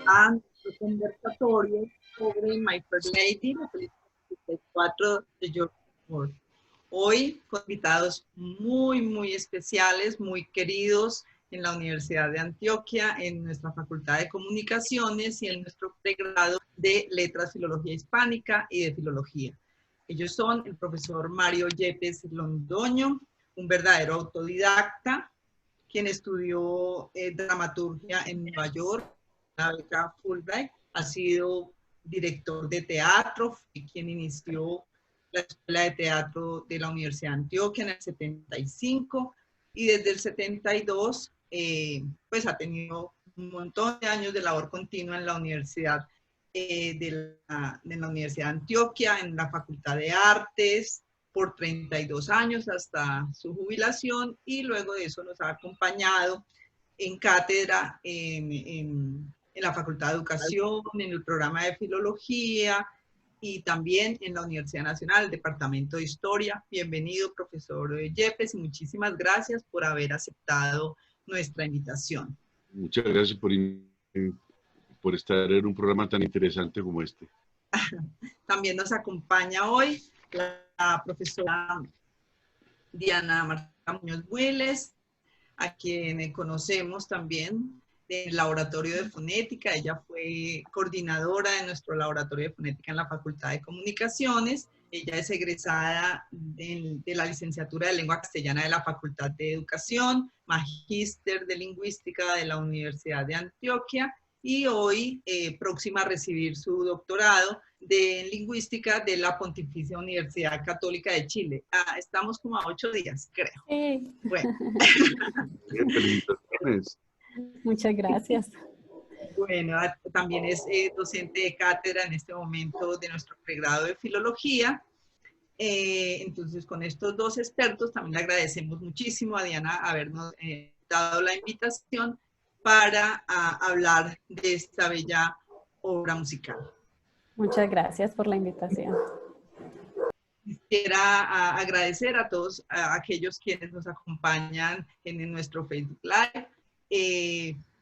a nuestro conversatorio sobre My Fair Lady, la película 64 de George Ford. Hoy con invitados muy especiales, muy queridos en la Universidad de Antioquia, en nuestra Facultad de Comunicaciones y en nuestro pregrado de Letras, Filología Hispánica y de Filología. Ellos son el profesor Mario Yepes Londoño, un verdadero autodidacta, quien estudió dramaturgia en Nueva York, la beca Fulbright, ha sido director de teatro, fue quien inició la Escuela de Teatro de la Universidad de Antioquia en el 75 y desde el 72 pues ha tenido un montón de años de labor continua en la Universidad de la Universidad de Antioquia, en la Facultad de Artes, por 32 años hasta su jubilación, y luego de eso nos ha acompañado en cátedra en la Facultad de Educación, en el programa de Filología y también en la Universidad Nacional, el Departamento de Historia. Bienvenido, profesor Yepes, y muchísimas gracias por haber aceptado nuestra invitación. Muchas gracias por estar en un programa tan interesante como este. También nos acompaña hoy la profesora Diana Marta Muñoz Builes, a quien conocemos también del Laboratorio de Fonética. Ella fue coordinadora de nuestro Laboratorio de Fonética en la Facultad de Comunicaciones. Ella es egresada de la licenciatura de Lengua Castellana de la Facultad de Educación, magíster de Lingüística de la Universidad de Antioquia y hoy próxima a recibir su doctorado de Lingüística de la Pontificia Universidad Católica de Chile. Estamos como a 8 días, creo. Sí. Bueno. Felicitaciones. Muchas gracias. Bueno, también es docente de cátedra en este momento de nuestro pregrado de Filología. Entonces, con estos dos expertos, también le agradecemos muchísimo a Diana habernos dado la invitación para hablar de esta bella obra musical. Muchas gracias por la invitación. Quisiera agradecer a todos aquellos quienes nos acompañan en nuestro Facebook Live.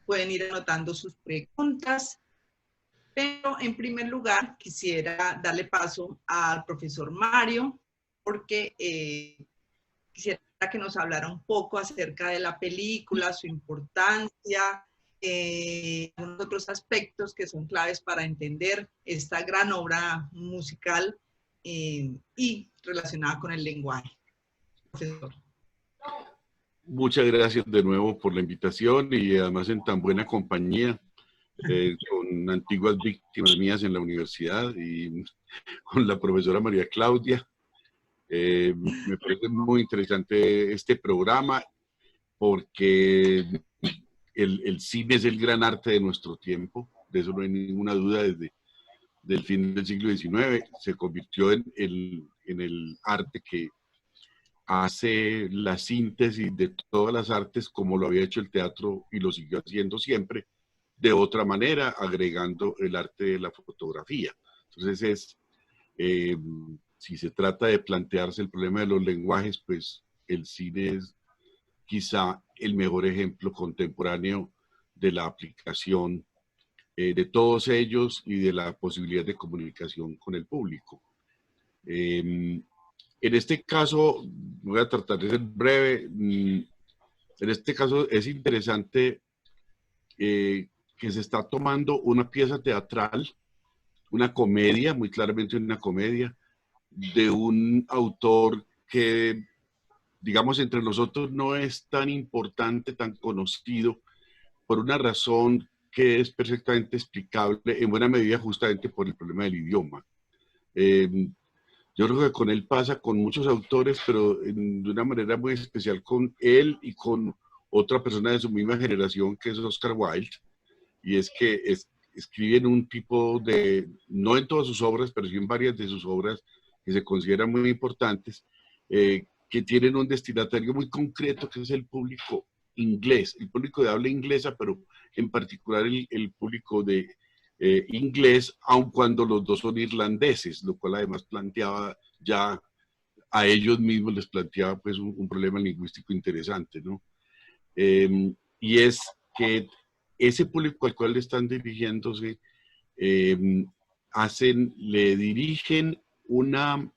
Pueden ir anotando sus preguntas, pero en primer lugar quisiera darle paso al profesor Mario, porque quisiera que nos hablara un poco acerca de la película, su importancia, algunos otros aspectos que son claves para entender esta gran obra musical y relacionada con el lenguaje. Profesor. Muchas gracias de nuevo por la invitación y además en tan buena compañía con antiguas víctimas mías en la universidad y con la profesora María Claudia. Me parece muy interesante este programa porque el cine es el gran arte de nuestro tiempo, de eso no hay ninguna duda. Desde el fin del siglo XIX se convirtió en el arte que hace la síntesis de todas las artes, como lo había hecho el teatro y lo siguió haciendo siempre, de otra manera, agregando el arte de la fotografía. Entonces, si se trata de plantearse el problema de los lenguajes, pues el cine es quizá el mejor ejemplo contemporáneo de la aplicación de todos ellos y de la posibilidad de comunicación con el público. En este caso, voy a tratar de ser breve. En este caso es interesante que se está tomando una pieza teatral, una comedia, muy claramente una comedia, de un autor que, digamos, entre nosotros no es tan importante, tan conocido, por una razón que es perfectamente explicable, en buena medida justamente por el problema del idioma. Yo creo que con él pasa con muchos autores, pero de una manera muy especial con él y con otra persona de su misma generación, que es Oscar Wilde, y es que escriben un tipo de, no en todas sus obras, pero sí en varias de sus obras que se consideran muy importantes, que tienen un destinatario muy concreto, que es el público inglés, el público de habla inglesa, pero en particular el público de inglés, aun cuando los dos son irlandeses, lo cual además planteaba ya a ellos mismos, les planteaba pues un problema lingüístico interesante, ¿no? Y es que ese público al cual le están dirigiéndose, le dirigen una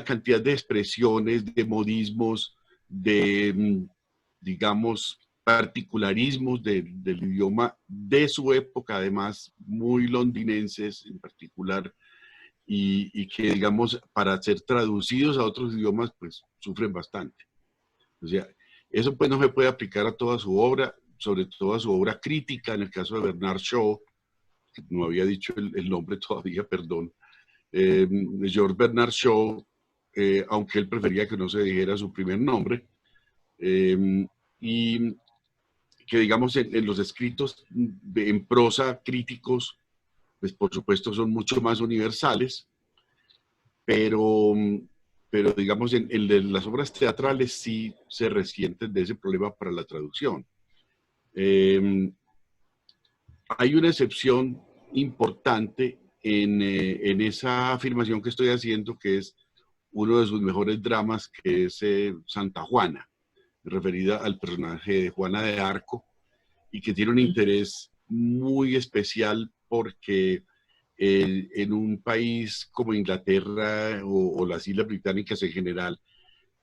cantidad de expresiones, de modismos, de, digamos, particularismos del idioma de su época, además muy londinenses en particular, y que, digamos, para ser traducidos a otros idiomas, pues sufren bastante. O sea, eso pues no se puede aplicar a toda su obra, sobre todo a su obra crítica, en el caso de Bernard Shaw, que no había dicho el nombre todavía, perdón. George Bernard Shaw, aunque él prefería que no se dijera su primer nombre, y que digamos en los escritos en prosa críticos, pues por supuesto son mucho más universales, pero digamos en las obras teatrales sí se resienten de ese problema para la traducción. Hay una excepción importante en esa afirmación que estoy haciendo, que es uno de sus mejores dramas, que es Santa Juana, referida al personaje de Juana de Arco, y que tiene un interés muy especial porque en un país como Inglaterra o las Islas Británicas en general,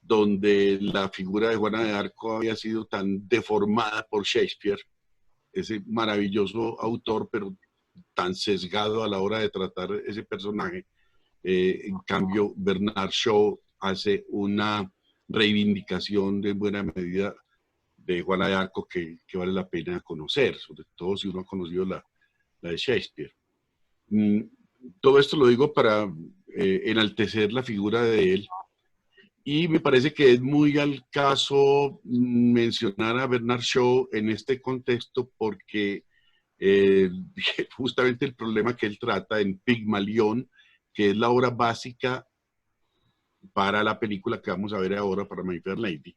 donde la figura de Juana de Arco había sido tan deformada por Shakespeare, ese maravilloso autor, pero tan sesgado a la hora de tratar ese personaje. En cambio, Bernard Shaw hace una reivindicación de buena medida de Juana de Arco que vale la pena conocer, sobre todo si uno ha conocido la de Shakespeare. Todo esto lo digo para enaltecer la figura de él, y me parece que es muy al caso mencionar a Bernard Shaw en este contexto porque justamente el problema que él trata en Pigmalión, que es la obra básica para la película que vamos a ver ahora, para My Fair Lady,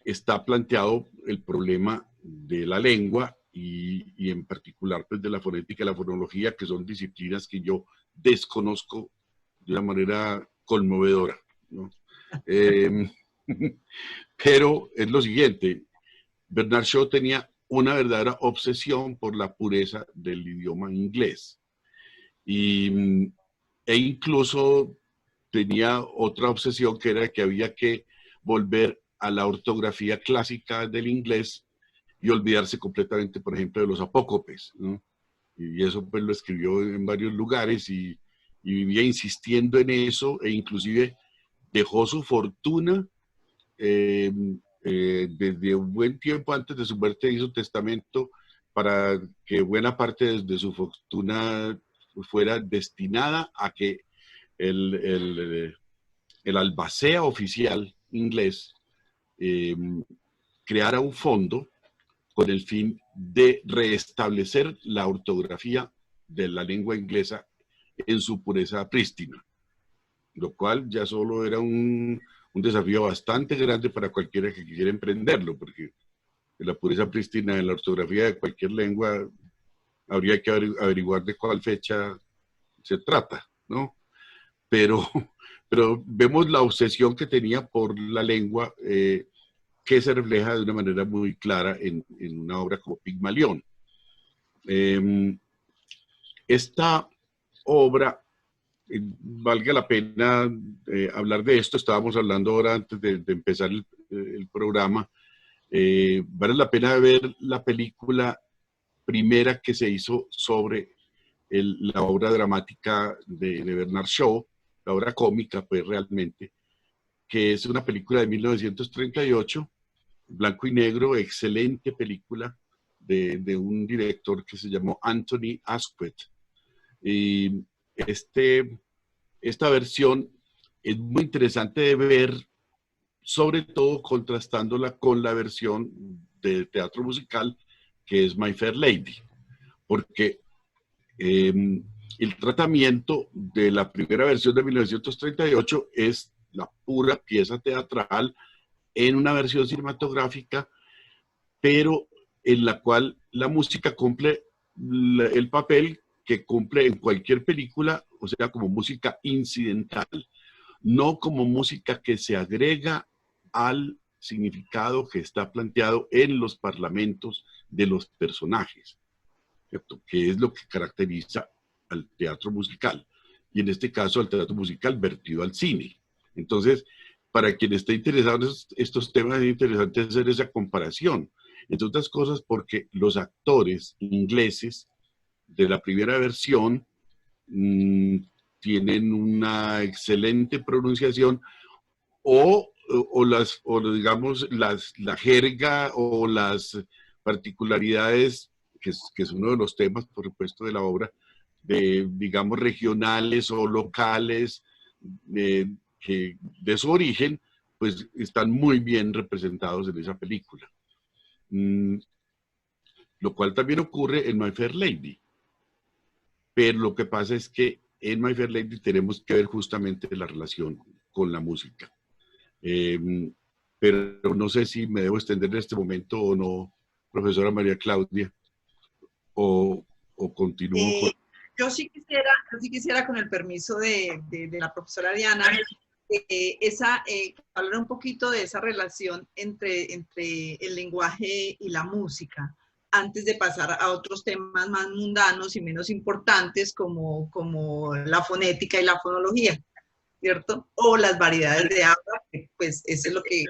está planteado el problema de la lengua y en particular pues, de la fonética y la fonología, que son disciplinas que yo desconozco de una manera conmovedora, ¿no? Pero es lo siguiente, Bernard Shaw tenía una verdadera obsesión por la pureza del idioma inglés. E incluso tenía otra obsesión, que era que había que volver a la ortografía clásica del inglés y olvidarse completamente, por ejemplo, de los apócopes, ¿no? Y eso pues lo escribió en varios lugares y vivía insistiendo en eso, e inclusive dejó su fortuna desde un buen tiempo antes de su muerte. Hizo testamento para que buena parte de su fortuna fuera destinada a que el albacea oficial inglés creara un fondo con el fin de restablecer la ortografía de la lengua inglesa en su pureza prístina, lo cual ya solo era un desafío bastante grande para cualquiera que quisiera emprenderlo, porque la pureza prístina en la ortografía de cualquier lengua habría que averiguar de cuál fecha se trata, ¿no? Pero vemos la obsesión que tenía por la lengua, que se refleja de una manera muy clara en una obra como Pigmalión. Esta obra, valga la pena hablar de esto, estábamos hablando ahora antes de empezar el programa, vale la pena ver la película primera que se hizo sobre la obra dramática de Bernard Shaw, la obra cómica pues realmente, que es una película de 1938, blanco y negro, excelente película de un director que se llamó Anthony Asquith. Y esta versión es muy interesante de ver, sobre todo contrastándola con la versión de teatro musical que es My Fair Lady, porque el tratamiento de la primera versión de 1938 es la pura pieza teatral en una versión cinematográfica, pero en la cual la música cumple el papel que cumple en cualquier película, o sea, como música incidental, no como música que se agrega al significado que está planteado en los parlamentos de los personajes, ¿cierto? Que es lo que caracteriza al teatro musical, y en este caso al teatro musical vertido al cine. Entonces, para quien esté interesado en estos temas, es interesante hacer esa comparación, entre otras cosas porque los actores ingleses de la primera versión tienen una excelente pronunciación, digamos, la jerga o las particularidades, que es uno de los temas, por supuesto, de la obra, digamos, regionales o locales, que de su origen, pues están muy bien representados en esa película. Lo cual también ocurre en My Fair Lady. Pero lo que pasa es que en My Fair Lady tenemos que ver justamente la relación con la música. Pero no sé si me debo extender en este momento o no, profesora María Claudia, o continúo con... Yo sí quisiera, con el permiso de la profesora Diana, hablar un poquito de esa relación entre el lenguaje y la música, antes de pasar a otros temas más mundanos y menos importantes como la fonética y la fonología, ¿cierto? O las variedades de habla, que pues eso es lo que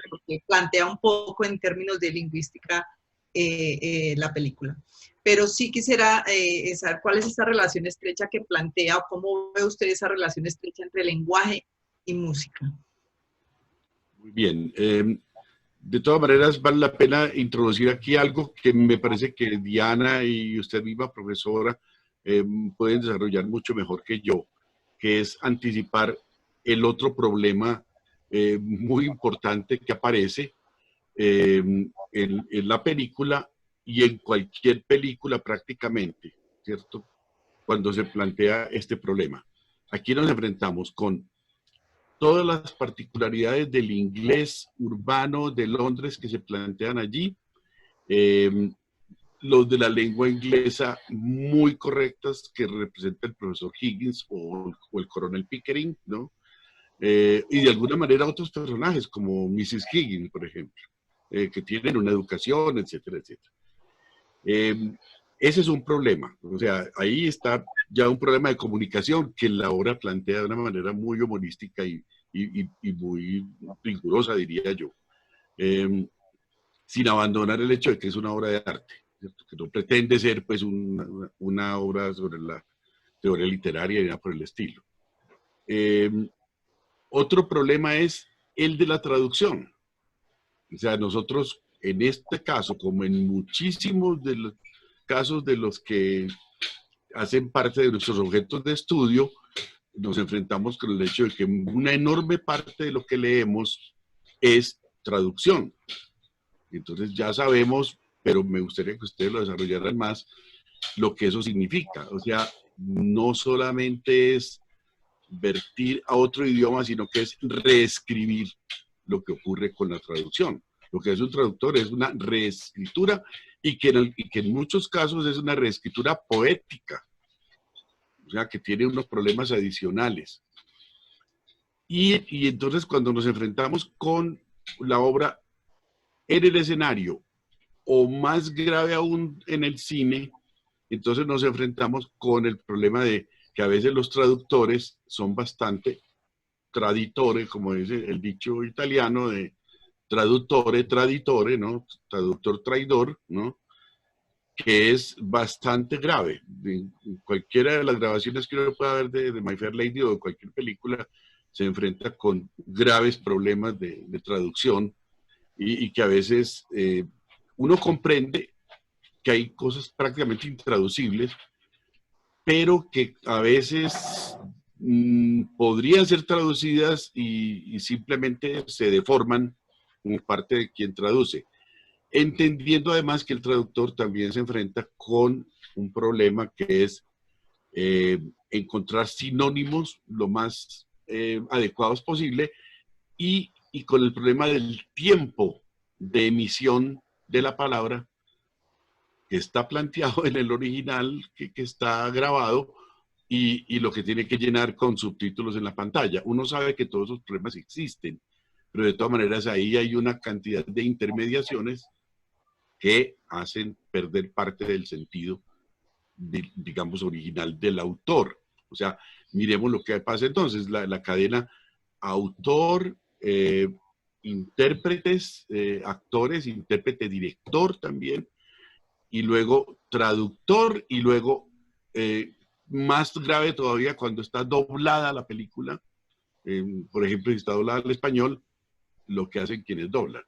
plantea un poco en términos de lingüística la película. Pero sí quisiera saber cuál es esa relación estrecha que plantea, o cómo ve usted esa relación estrecha entre lenguaje y música. Muy bien. De todas maneras, vale la pena introducir aquí algo que me parece que Diana y usted misma, profesora, pueden desarrollar mucho mejor que yo, que es anticipar el otro problema muy importante que aparece en la película y en cualquier película prácticamente, ¿cierto? Cuando se plantea este problema. Aquí nos enfrentamos con todas las particularidades del inglés urbano de Londres que se plantean allí, los de la lengua inglesa muy correctas que representa el profesor Higgins o el coronel Pickering, ¿no? Y de alguna manera otros personajes como Mrs. Higgins, por ejemplo, que tienen una educación, etcétera, etcétera. Ese es un problema, o sea, ahí está ya un problema de comunicación que la obra plantea de una manera muy humorística y muy rigurosa, diría yo, sin abandonar el hecho de que es una obra de arte, ¿cierto? Que no pretende ser pues una obra sobre la teoría literaria ni nada por el estilo. Otro problema es el de la traducción. O sea, nosotros en este caso, como en muchísimos de los casos de los que hacen parte de nuestros objetos de estudio, nos enfrentamos con el hecho de que una enorme parte de lo que leemos es traducción. Entonces ya sabemos, pero me gustaría que ustedes lo desarrollaran más, lo que eso significa. O sea, no solamente es vertir a otro idioma, sino que es reescribir lo que ocurre con la traducción. Lo que es un traductor es una reescritura y que en muchos casos es una reescritura poética, o sea, que tiene unos problemas adicionales. Y entonces cuando nos enfrentamos con la obra en el escenario, o más grave aún en el cine, entonces nos enfrentamos con el problema de que a veces los traductores son bastante traditore, como dice el dicho italiano de traduttore, traditore, ¿no? Traductor traidor, ¿no? Que es bastante grave. En cualquiera de las grabaciones que uno pueda ver de My Fair Lady o de cualquier película, se enfrenta con graves problemas de traducción y que a veces uno comprende que hay cosas prácticamente intraducibles, pero que a veces podrían ser traducidas y simplemente se deforman como parte de quien traduce. Entendiendo además que el traductor también se enfrenta con un problema que es encontrar sinónimos lo más adecuados posible y con el problema del tiempo de emisión de la palabra que está planteado en el original, que está grabado, y lo que tiene que llenar con subtítulos en la pantalla. Uno sabe que todos esos problemas existen, pero de todas maneras ahí hay una cantidad de intermediaciones que hacen perder parte del sentido, digamos, original del autor. O sea, miremos lo que pasa entonces, la cadena autor, intérpretes, actores, intérprete, director también, y luego traductor, y luego, más grave todavía, cuando está doblada la película, por ejemplo, si está doblada al español, lo que hacen quienes doblan.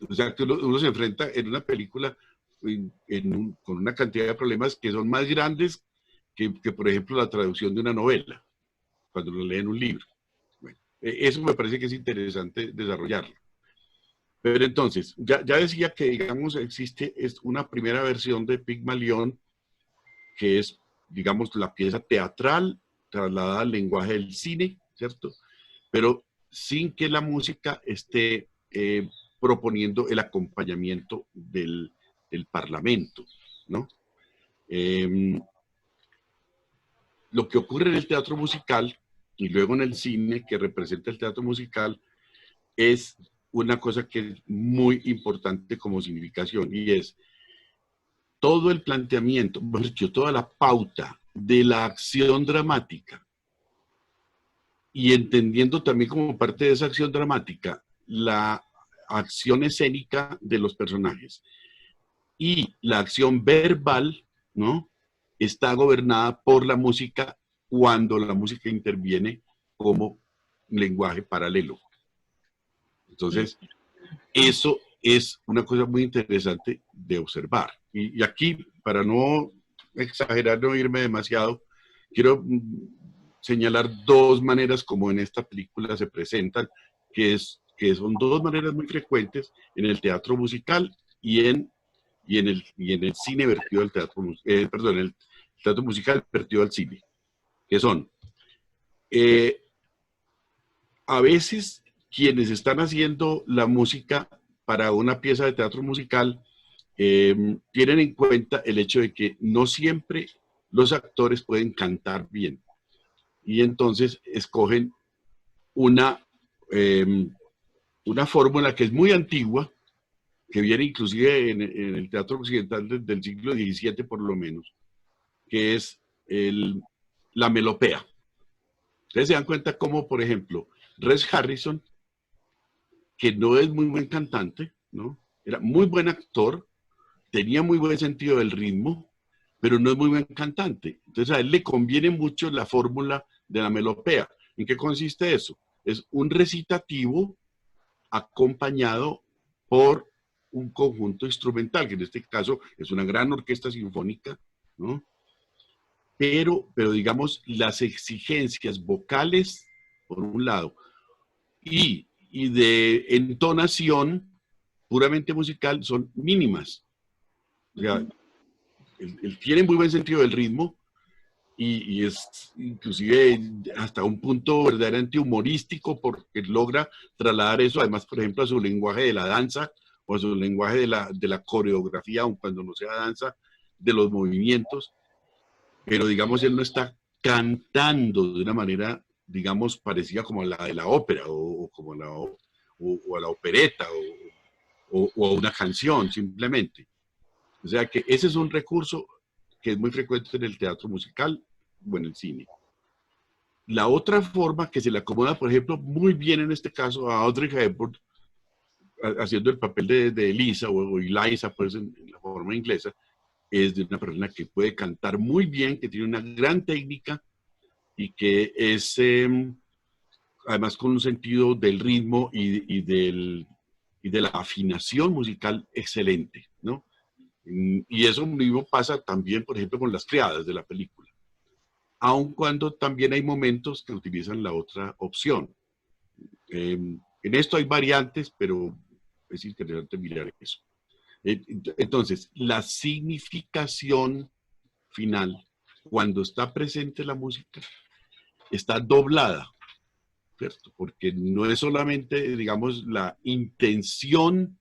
O sea que uno se enfrenta en una película con una cantidad de problemas que son más grandes que, por ejemplo, la traducción de una novela, cuando lo leen un libro. Bueno, eso me parece que es interesante desarrollarlo. Pero entonces, ya decía que, digamos, existe una primera versión de Pigmalión, que es, digamos, la pieza teatral trasladada al lenguaje del cine, ¿cierto? Pero sin que la música esté proponiendo el acompañamiento del parlamento, ¿no? Lo que ocurre en el teatro musical y luego en el cine que representa el teatro musical es una cosa que es muy importante como significación, y es todo el planteamiento, toda la pauta de la acción dramática, y entendiendo también como parte de esa acción dramática la acción escénica de los personajes y la acción verbal, ¿no? Está gobernada por la música cuando la música interviene como lenguaje paralelo. Entonces, eso es una cosa muy interesante de observar. Y aquí, para no exagerar, no irme demasiado, quiero señalar dos maneras como en esta película se presentan, que son dos maneras muy frecuentes en el teatro musical y en el cine vertido al teatro, perdón, el teatro musical vertido al cine, que son, a veces quienes están haciendo la música para una pieza de teatro musical tienen en cuenta el hecho de que no siempre los actores pueden cantar bien, y entonces escogen una fórmula que es muy antigua, que viene inclusive en el teatro occidental del siglo XVII por lo menos, que es la melopea. Ustedes se dan cuenta cómo, por ejemplo, Rex Harrison, que no es muy buen cantante, ¿no? Era muy buen actor, tenía muy buen sentido del ritmo, pero no es muy buen cantante. Entonces a él le conviene mucho la fórmula de la melopea. ¿En qué consiste eso? Es un recitativo acompañado por un conjunto instrumental, que en este caso es una gran orquesta sinfónica, ¿no? Pero digamos, las exigencias vocales, por un lado, y de entonación puramente musical son mínimas. O sea, él tiene muy buen sentido del ritmo y es inclusive hasta un punto verdaderamente humorístico porque logra trasladar eso, además, por ejemplo, a su lenguaje de la danza o a su lenguaje de la coreografía, aun cuando no sea danza, de los movimientos, pero digamos, él no está cantando de una manera, digamos, parecida como a la de la ópera o como a la opereta o a una canción, simplemente. O sea que ese es un recurso que es muy frecuente en el teatro musical o en el cine. La otra forma que se le acomoda, por ejemplo, muy bien en este caso a Audrey Hepburn, haciendo el papel de Elisa o Eliza, pues en la forma inglesa, es de una persona que puede cantar muy bien, que tiene una gran técnica y que es, además, con un sentido del ritmo y de la afinación musical excelente, ¿no? Y eso mismo pasa también, por ejemplo, con las criadas de la película. Aun cuando también hay momentos que utilizan la otra opción. En esto hay variantes, pero es interesante mirar eso. Entonces, la significación final, cuando está presente la música, está doblada, ¿cierto? Porque no es solamente, digamos, la intención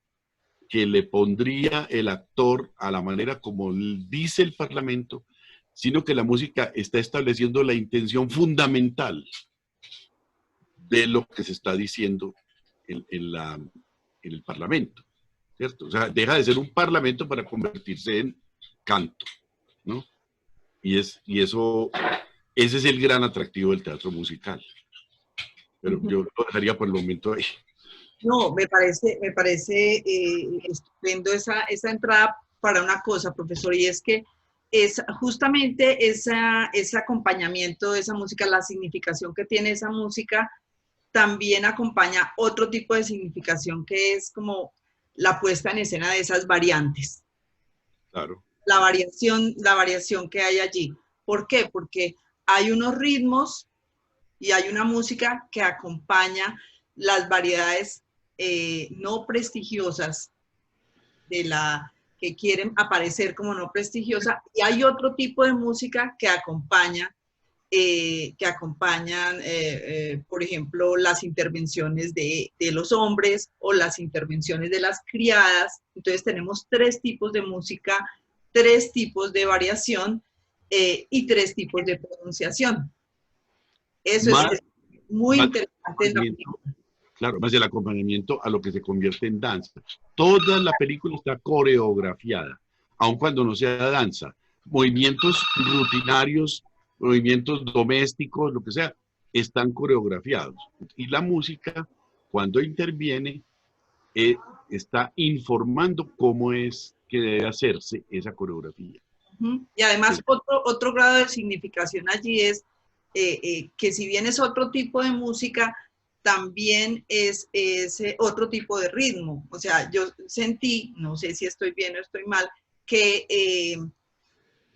que le pondría el actor a la manera como dice el Parlamento, sino que la música está estableciendo la intención fundamental de lo que se está diciendo en el Parlamento, ¿cierto? O sea, deja de ser un Parlamento para convertirse en canto, ¿no? Eso, ese es el gran atractivo del teatro musical. Pero yo lo dejaría por el momento ahí. No, me parece estupendo esa entrada para una cosa, profesor, y es que es justamente ese acompañamiento de esa música, la significación que tiene esa música, también acompaña otro tipo de significación que es como la puesta en escena de esas variantes. Claro. La variación que hay allí. ¿Por qué? Porque hay unos ritmos y hay una música que acompaña las variedades no prestigiosas que quieren aparecer como no prestigiosa, y hay otro tipo de música que acompañan, por ejemplo, las intervenciones de los hombres o las intervenciones de las criadas. Entonces tenemos 3 tipos de música, 3 tipos de variación y 3 tipos de pronunciación. Eso es muy interesante en la película. Claro, más el acompañamiento a lo que se convierte en danza. Toda la película está coreografiada, aun cuando no sea danza. Movimientos rutinarios, movimientos domésticos, lo que sea, están coreografiados. Y la música, cuando interviene, está informando cómo es que debe hacerse esa coreografía. Y además otro grado de significación allí es que si bien es otro tipo de música, también es otro tipo de ritmo. O sea, yo sentí, no sé si estoy bien o estoy mal, que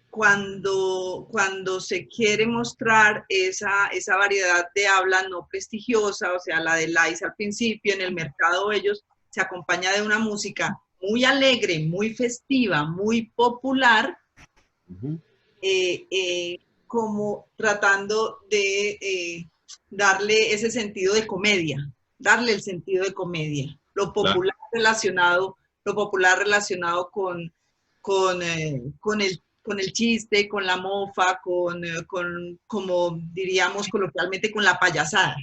cuando se quiere mostrar esa variedad de habla no prestigiosa, o sea, la de Liza al principio, en el mercado ellos, se acompaña de una música muy alegre, muy festiva, muy popular, como tratando de darle ese sentido de comedia, darle el sentido de comedia, lo popular relacionado con el chiste, con la mofa, como diríamos coloquialmente, con la payasada.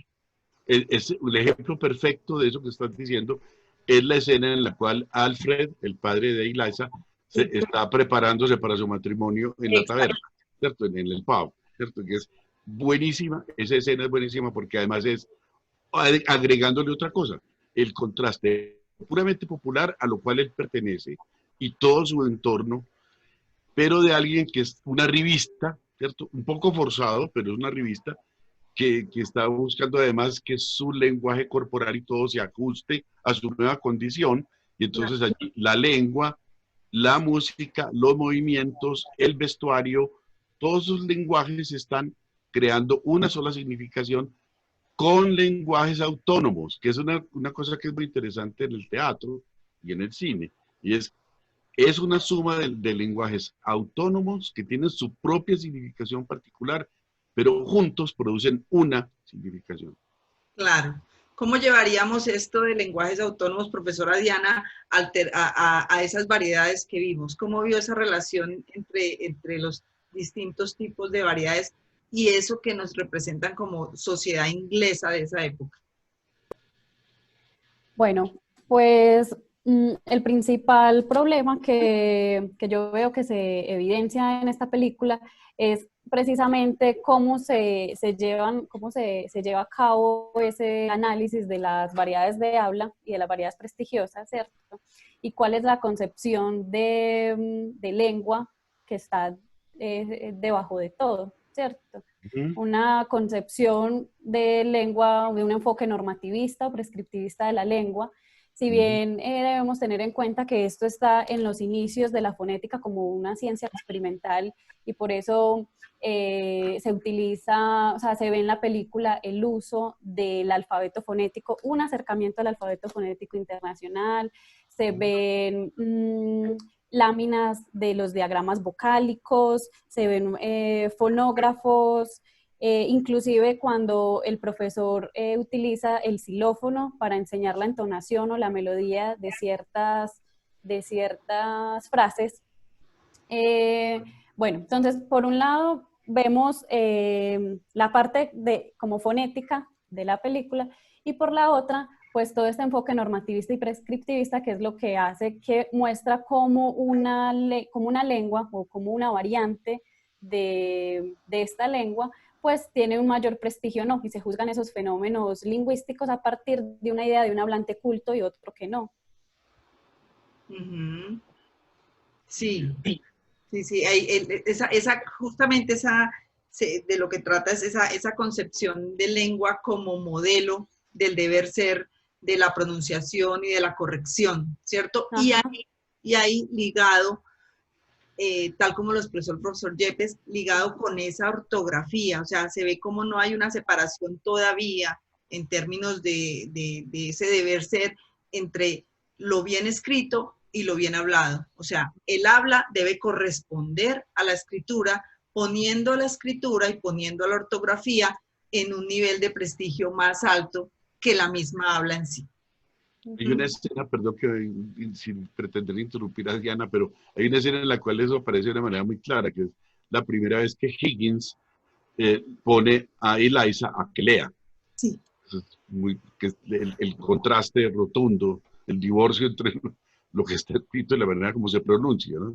El ejemplo perfecto de eso que estás diciendo es la escena en la cual Alfred, el padre de Eliza, está preparándose para su matrimonio en la taberna, ¿cierto? En el pub, ¿cierto? Que es buenísima, esa escena es buenísima porque además es agregándole otra cosa, el contraste puramente popular a lo cual él pertenece y todo su entorno, pero de alguien que es una revista, ¿cierto? Un poco forzado, pero es una revista que está buscando además que su lenguaje corporal y todo se ajuste a su nueva condición, y entonces allí la lengua, la música, los movimientos, el vestuario, todos esos lenguajes están creando una sola significación con lenguajes autónomos, que es una cosa que es muy interesante en el teatro y en el cine, y es una suma de lenguajes autónomos que tienen su propia significación particular, pero juntos producen una significación. Claro. ¿Cómo llevaríamos esto de lenguajes autónomos, profesora Diana, a esas variedades que vimos? ¿Cómo vio esa relación entre los distintos tipos de variedades y eso que nos representan como sociedad inglesa de esa época? Bueno, pues el principal problema que yo veo que se evidencia en esta película es precisamente cómo se lleva a cabo ese análisis de las variedades de habla y de las variedades prestigiosas, ¿cierto? Y cuál es la concepción de lengua que está debajo de todo, ¿cierto? Una concepción de lengua, de un enfoque normativista o prescriptivista de la lengua, si bien debemos tener en cuenta que esto está en los inicios de la fonética como una ciencia experimental y por eso se utiliza, o sea, se ve en la película el uso del alfabeto fonético, un acercamiento al alfabeto fonético internacional, se ven láminas de los diagramas vocálicos, se ven fonógrafos, inclusive cuando el profesor utiliza el xilófono para enseñar la entonación o la melodía de ciertas frases. Bueno, entonces, por un lado, vemos la parte como fonética de la película, y por la otra, pues todo este enfoque normativista y prescriptivista, que es lo que hace que muestra como una lengua o como una variante de esta lengua, pues tiene un mayor prestigio, ¿no? Y se juzgan esos fenómenos lingüísticos a partir de una idea de un hablante culto y otro que no. Sí, sí, justamente de lo que trata es esa concepción de lengua como modelo del deber ser, de la pronunciación y de la corrección, ¿cierto? Y ahí ligado, tal como lo expresó el profesor Yepes, ligado con esa ortografía, o sea, se ve como no hay una separación todavía en términos de ese deber ser entre lo bien escrito y lo bien hablado. O sea, el habla debe corresponder a la escritura, poniendo la escritura y poniendo la ortografía en un nivel de prestigio más alto que la misma habla en sí. Hay una escena, perdón que sin pretender interrumpir a Diana, pero hay una escena en la cual eso aparece de una manera muy clara, que es la primera vez que Higgins pone a Eliza a que lea. Sí. Que es el contraste rotundo, el divorcio entre lo que está escrito y la manera como se pronuncia, ¿no?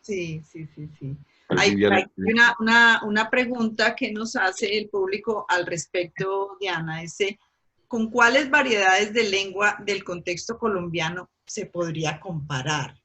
Sí. Hay una pregunta que nos hace el público al respecto, Diana, dice, ¿con cuáles variedades de lengua del contexto colombiano se podría comparar?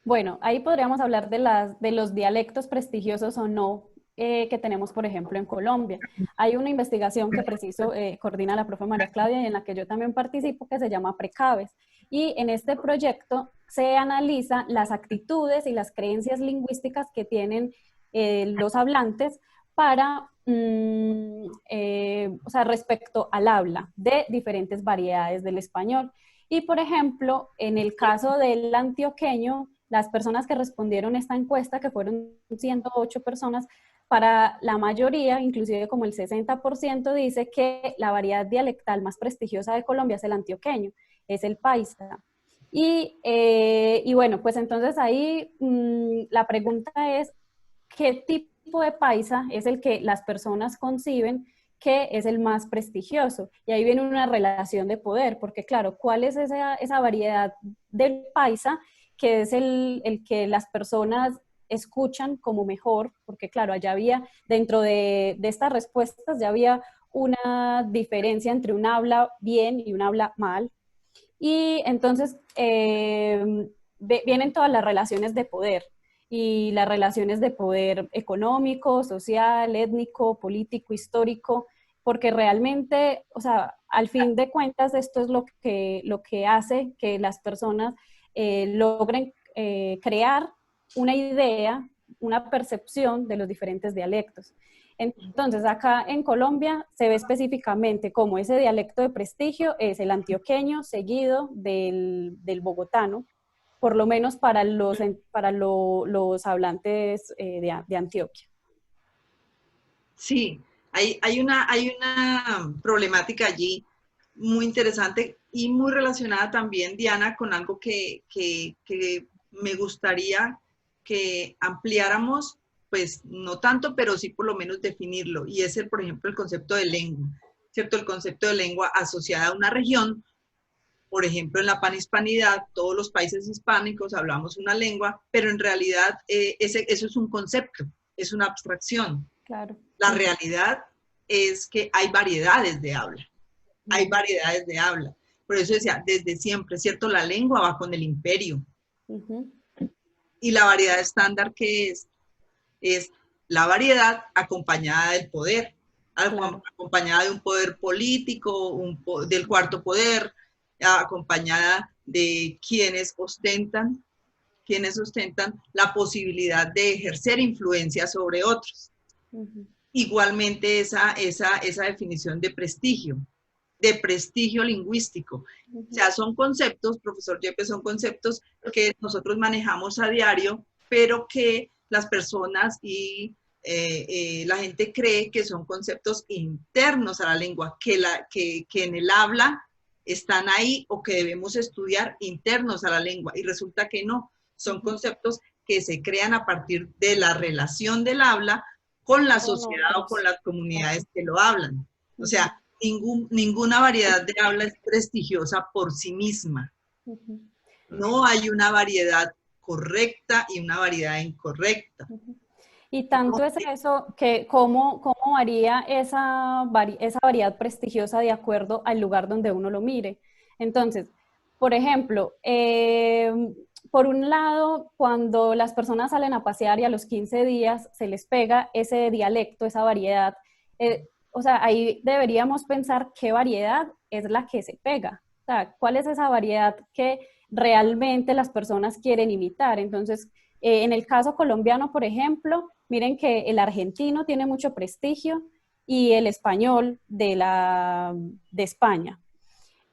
Bueno, ahí podríamos hablar de los dialectos prestigiosos o no que tenemos, por ejemplo, en Colombia. Hay una investigación que coordina la profe María Claudia y en la que yo también participo, que se llama Precaves. Y en este proyecto se analiza las actitudes y las creencias lingüísticas que tienen los hablantes para, o sea, respecto al habla de diferentes variedades del español. Y, por ejemplo, en el caso del antioqueño, las personas que respondieron esta encuesta, que fueron 108 personas, para la mayoría, inclusive como el 60%, dice que la variedad dialectal más prestigiosa de Colombia es el antioqueño, es el paisa. Y bueno, pues entonces ahí la pregunta es, ¿qué tipo de paisa es el que las personas conciben que es el más prestigioso? Y ahí viene una relación de poder, porque claro, ¿cuál es esa variedad del paisa que es el que las personas escuchan como mejor? Porque claro, allá había, dentro de estas respuestas, ya había una diferencia entre un habla bien y un habla mal. Y entonces vienen todas las relaciones de poder, y las relaciones de poder económico, social, étnico, político, histórico, porque realmente, o sea, al fin de cuentas, esto es lo que hace que las personas logren crear una idea, una percepción de los diferentes dialectos. Entonces, acá en Colombia se ve específicamente como ese dialecto de prestigio es el antioqueño seguido del bogotano, por lo menos para los hablantes de Antioquia. Sí, hay una problemática allí muy interesante y muy relacionada también, Diana, con algo que me gustaría que ampliáramos, pues no tanto, pero sí por lo menos definirlo, y es, por ejemplo, el concepto de lengua, ¿cierto? El concepto de lengua asociada a una región. Por ejemplo, en la panhispanidad, todos los países hispánicos hablamos una lengua, pero en realidad eso es un concepto, es una abstracción. Claro. La realidad es que hay variedades de habla, hay variedades de habla. Por eso decía, desde siempre, ¿cierto? La lengua va con el imperio. Y la variedad estándar que es la variedad acompañada del poder, claro, acompañada de un poder político, del cuarto poder, acompañada de quienes ostentan la posibilidad de ejercer influencia sobre otros. Igualmente esa definición de prestigio lingüístico. O sea, son conceptos, profesor Yepes, son conceptos que nosotros manejamos a diario, pero que las personas y la gente cree que son conceptos internos a la lengua, que en el habla están ahí o que debemos estudiar internos a la lengua, y resulta que no, son conceptos que se crean a partir de la relación del habla con la sociedad o con las comunidades que lo hablan. O sea, ninguna variedad de habla es prestigiosa por sí misma. No hay una variedad correcta y una variedad incorrecta. Y tanto es eso que cómo varía esa variedad prestigiosa de acuerdo al lugar donde uno lo mire. Entonces, por ejemplo, por un lado, cuando las personas salen a pasear y a los 15 días se les pega ese dialecto, esa variedad, o sea, ahí deberíamos pensar qué variedad es la que se pega. O sea, cuál es esa variedad que realmente las personas quieren imitar. Entonces, en el caso colombiano, por ejemplo, miren que el argentino tiene mucho prestigio y el español de España.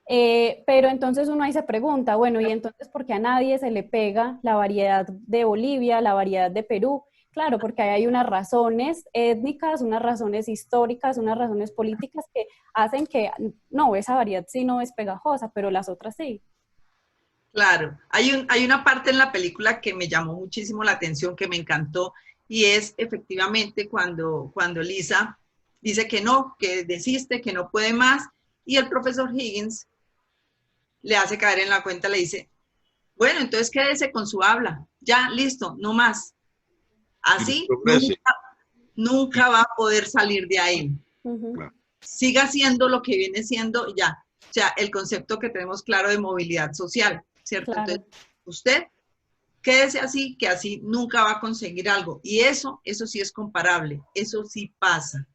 Pero entonces uno ahí se pregunta, bueno, ¿y entonces por qué a nadie se le pega la variedad de Bolivia, la variedad de Perú? Claro, porque hay unas razones étnicas, unas razones históricas, unas razones políticas que hacen que, no, esa variedad sí no es pegajosa, pero las otras sí. Claro, hay una parte en la película que me llamó muchísimo la atención, que me encantó, y es efectivamente cuando Lisa dice que no, que desiste, que no puede más, y el profesor Higgins le hace caer en la cuenta, le dice, bueno, entonces quédese con su habla, ya, listo, no más. Así nunca va a poder salir de ahí. Siga haciendo lo que viene siendo ya. O sea, el concepto que tenemos claro de movilidad social, ¿cierto? Claro. Entonces, usted quédese así, que así nunca va a conseguir algo. Y eso sí es comparable, eso sí pasa.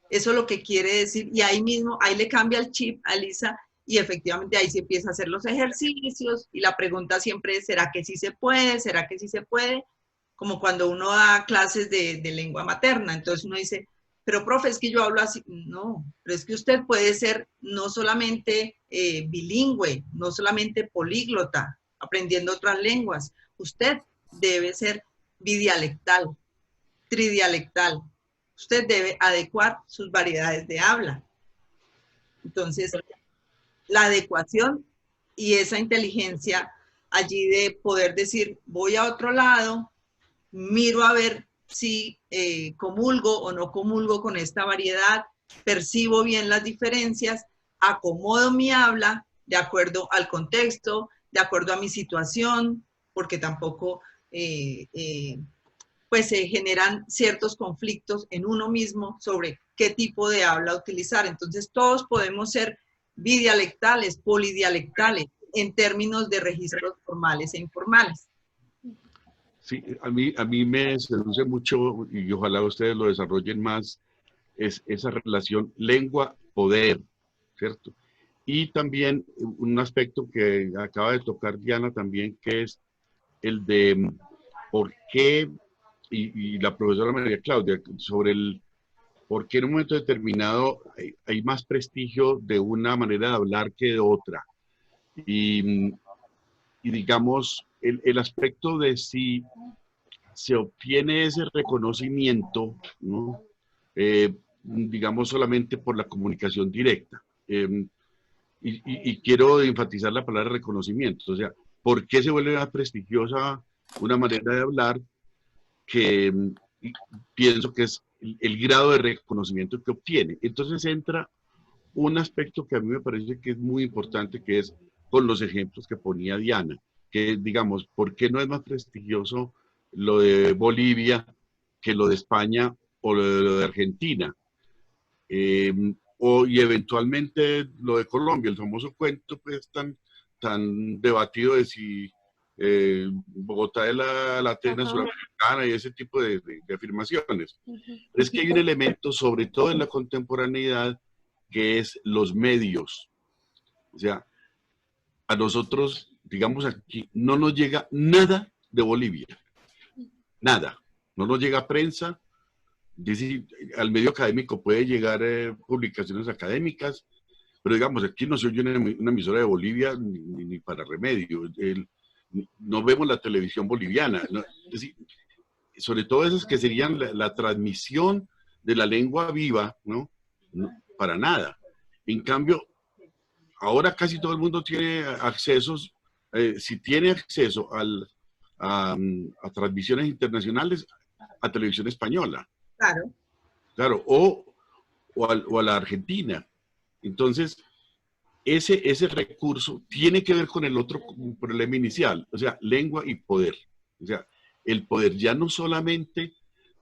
Eso es lo que quiere decir. Y ahí mismo, ahí le cambia el chip a Lisa y efectivamente ahí se empieza a hacer los ejercicios y la pregunta siempre es, ¿será que sí se puede? ¿Será que sí se puede? Como cuando uno da clases de lengua materna. Entonces uno dice, pero profe, es que yo hablo así. No, pero es que usted puede ser no solamente bilingüe, no solamente políglota, aprendiendo otras lenguas. Usted debe ser bidialectal, tridialectal. Usted debe adecuar sus variedades de habla. Entonces, la adecuación y esa inteligencia allí de poder decir, voy a otro lado, miro a ver si comulgo o no comulgo con esta variedad, percibo bien las diferencias, acomodo mi habla de acuerdo al contexto, de acuerdo a mi situación, porque tampoco pues se generan ciertos conflictos en uno mismo sobre qué tipo de habla utilizar. Entonces todos podemos ser bidialectales, polidialectales, en términos de registros formales e informales. Sí, a mí me seduce mucho, y ojalá ustedes lo desarrollen más, es esa relación lengua-poder, ¿cierto? Y también un aspecto que acaba de tocar Diana también, que es el de por qué, y la profesora María Claudia, sobre el por qué en un momento determinado hay más prestigio de una manera de hablar que de otra. Y digamos, el aspecto de si se obtiene ese reconocimiento, ¿no? Digamos, solamente por la comunicación directa. Y quiero enfatizar la palabra reconocimiento. O sea, ¿por qué se vuelve más prestigiosa una manera de hablar que pienso que es el grado de reconocimiento que obtiene? Entonces entra un aspecto que a mí me parece que es muy importante, que es con los ejemplos que ponía Diana, que digamos, ¿por qué no es más prestigioso lo de Bolivia que lo de España o lo de Argentina? Y eventualmente lo de Colombia, el famoso cuento pues tan debatido de si Bogotá es la Atenas suramericana y ese tipo de afirmaciones. Pero es que hay un elemento, sobre todo en la contemporaneidad, que es los medios. O sea, a nosotros, digamos aquí, no nos llega nada de Bolivia. Nada. No nos llega prensa. Dice, al medio académico puede llegar publicaciones académicas, pero digamos, aquí no se oye una emisora de Bolivia ni para remedio. No vemos la televisión boliviana. ¿No? Es decir, sobre todo esas que serían la transmisión de la lengua viva, ¿no? No, para nada. En cambio, ahora casi todo el mundo tiene accesos, si tiene acceso a transmisiones internacionales, a televisión española. Claro. Claro, o a la Argentina. Entonces, ese recurso tiene que ver con el otro problema inicial, o sea, lengua y poder. O sea, el poder ya no solamente,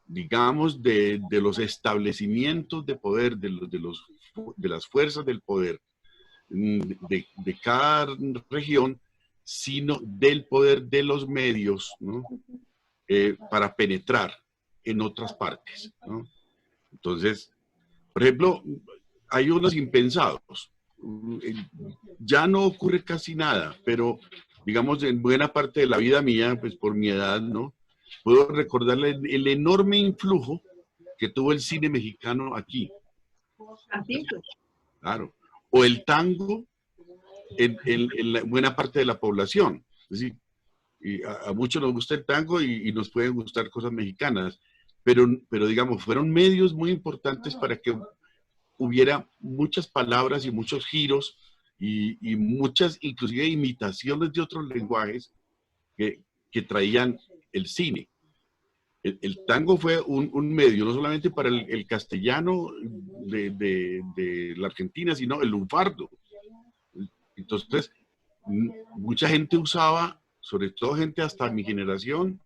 digamos, de los establecimientos de poder, de las fuerzas del poder de cada región, sino del poder de los medios, ¿no? Para penetrar en otras partes, ¿no? Entonces, por ejemplo, hay unos impensados. Ya no ocurre casi nada, pero digamos en buena parte de la vida mía, pues por mi edad, ¿no? Puedo recordarle el enorme influjo que tuvo el cine mexicano aquí. Claro. O el tango en la buena parte de la población. Es decir, y a muchos nos gusta el tango y nos pueden gustar cosas mexicanas, pero digamos, fueron medios muy importantes para que hubiera muchas palabras y muchos giros y muchas, inclusive, imitaciones de otros lenguajes que traían el cine. El tango fue un medio, no solamente para el castellano de la Argentina, sino el lunfardo. Entonces, mucha gente usaba, sobre todo gente hasta mi generación,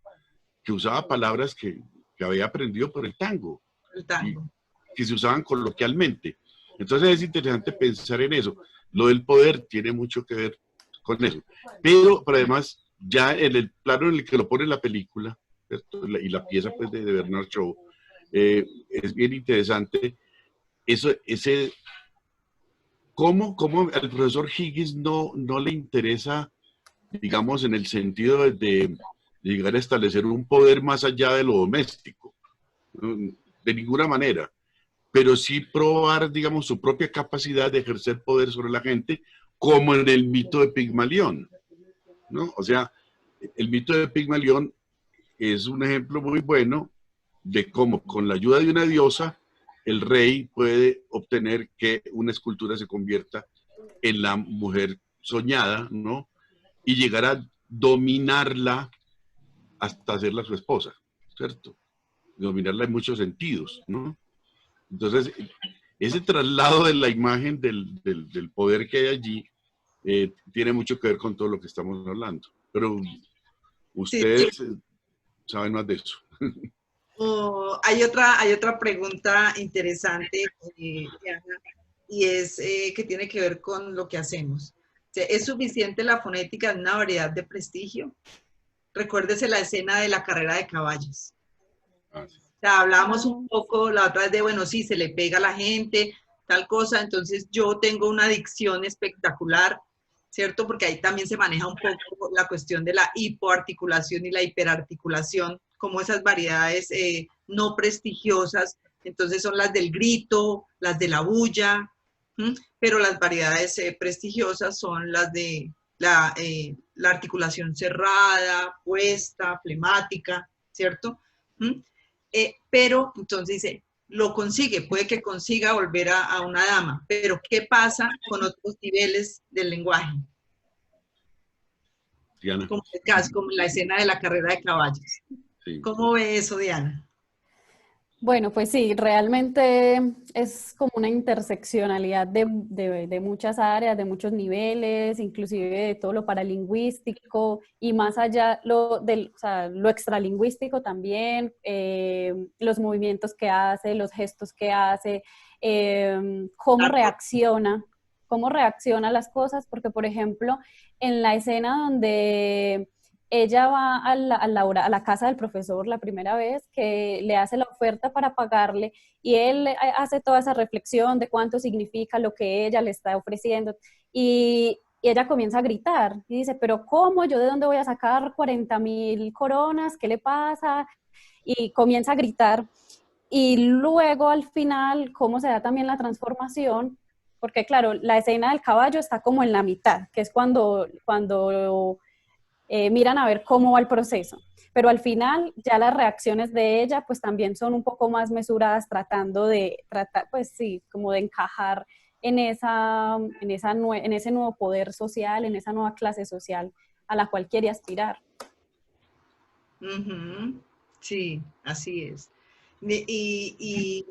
que usaba palabras que había aprendido por el tango. El tango. Y que se usaban coloquialmente. Entonces es interesante pensar en eso. Lo del poder tiene mucho que ver con eso. Pero además, ya en el plano en el que lo pone la película, ¿cierto? Y la pieza pues, de Bernard Shaw, es bien interesante cómo al profesor Higgins no le interesa, digamos, en el sentido de llegar a establecer un poder más allá de lo doméstico. De ninguna manera. Pero sí probar, digamos, su propia capacidad de ejercer poder sobre la gente, como en el mito de Pigmalión, ¿no? O sea, el mito de Pigmalión es un ejemplo muy bueno de cómo con la ayuda de una diosa el rey puede obtener que una escultura se convierta en la mujer soñada, ¿no? Y llegar a dominarla hasta hacerla su esposa, ¿cierto? Dominarla en muchos sentidos, ¿no? Entonces, ese traslado de la imagen del poder que hay allí tiene mucho que ver con todo lo que estamos hablando. Pero ustedes saben más de eso. Hay otra pregunta interesante, Diana, y es que tiene que ver con lo que hacemos. ¿Es suficiente la fonética en una variedad de prestigio? Recuérdese la escena de la carrera de caballos. O sea, hablamos un poco la otra vez de, bueno, sí, se le pega a la gente, tal cosa, entonces yo tengo una dicción espectacular, ¿cierto? Porque ahí también se maneja un poco la cuestión de la hipoarticulación y la hiperarticulación, como esas variedades no prestigiosas, entonces son las del grito, las de la bulla, pero las variedades prestigiosas son las de la articulación cerrada, puesta, flemática, ¿cierto? Pero entonces dice, lo consigue, puede que consiga volver a una dama, pero ¿qué pasa con otros niveles del lenguaje? Diana. Como la escena de la carrera de caballos. Sí. ¿Cómo ve eso, Diana? Bueno, pues sí, realmente es como una interseccionalidad de muchas áreas, de muchos niveles, inclusive de todo lo paralingüístico y más allá o sea, lo extralingüístico también, los movimientos que hace, los gestos que hace, cómo reacciona a las cosas, porque por ejemplo, en la escena donde ella va a la casa del profesor la primera vez, que le hace la oferta para pagarle y él hace toda esa reflexión de cuánto significa lo que ella le está ofreciendo y ella comienza a gritar y dice, pero ¿cómo? ¿Yo de dónde voy a sacar 40,000 coronas? ¿Qué le pasa? Y comienza a gritar y luego al final, cómo se da también la transformación, porque claro, la escena del caballo está como en la mitad, que es cuando miran a ver cómo va el proceso. Pero al final ya las reacciones de ella pues también son un poco más mesuradas tratando de, pues sí, como de encajar en ese nuevo poder social, en esa nueva clase social a la cual quiere aspirar. Sí, así es. Y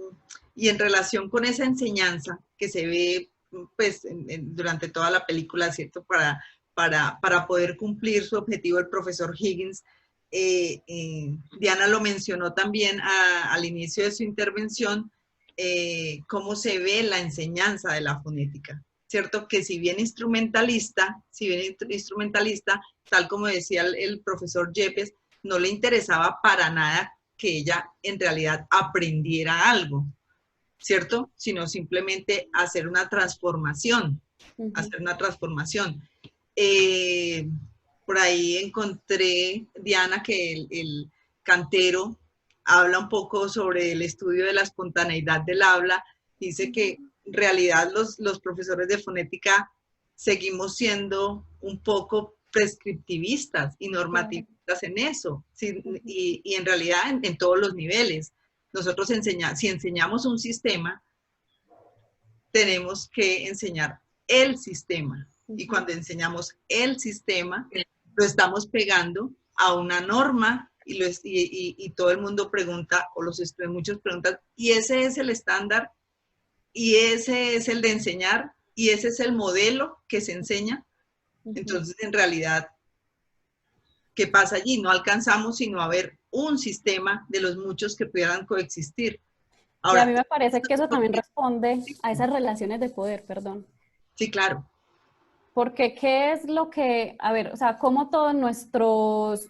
en relación con esa enseñanza que se ve pues, durante toda la película, ¿cierto? Para poder cumplir su objetivo, el profesor Higgins, Diana lo mencionó también al inicio de su intervención, cómo se ve la enseñanza de la fonética, ¿cierto? Que si bien instrumentalista, tal como decía el profesor Yepes, no le interesaba para nada que ella en realidad aprendiera algo, ¿cierto? Sino simplemente hacer una transformación, hacer una transformación. Por ahí encontré, Diana, que el cantero habla un poco sobre el estudio de la espontaneidad del habla. Dice que en realidad los profesores de fonética seguimos siendo un poco prescriptivistas y normativistas en eso, ¿sí? Y en realidad en todos los niveles. Nosotros si enseñamos un sistema, tenemos que enseñar el sistema. Y cuando enseñamos el sistema, lo estamos pegando a una norma y todo el mundo pregunta, o muchos preguntan, ¿y ese es el estándar? ¿Y ese es el de enseñar? ¿Y ese es el modelo que se enseña? Entonces, en realidad, ¿qué pasa allí? No alcanzamos sino a ver un sistema de los muchos que puedan coexistir. Ahora, y a mí me parece que eso también responde a esas relaciones de poder, perdón. Sí, claro. Porque qué es lo que, a ver, o sea, cómo todos nuestros,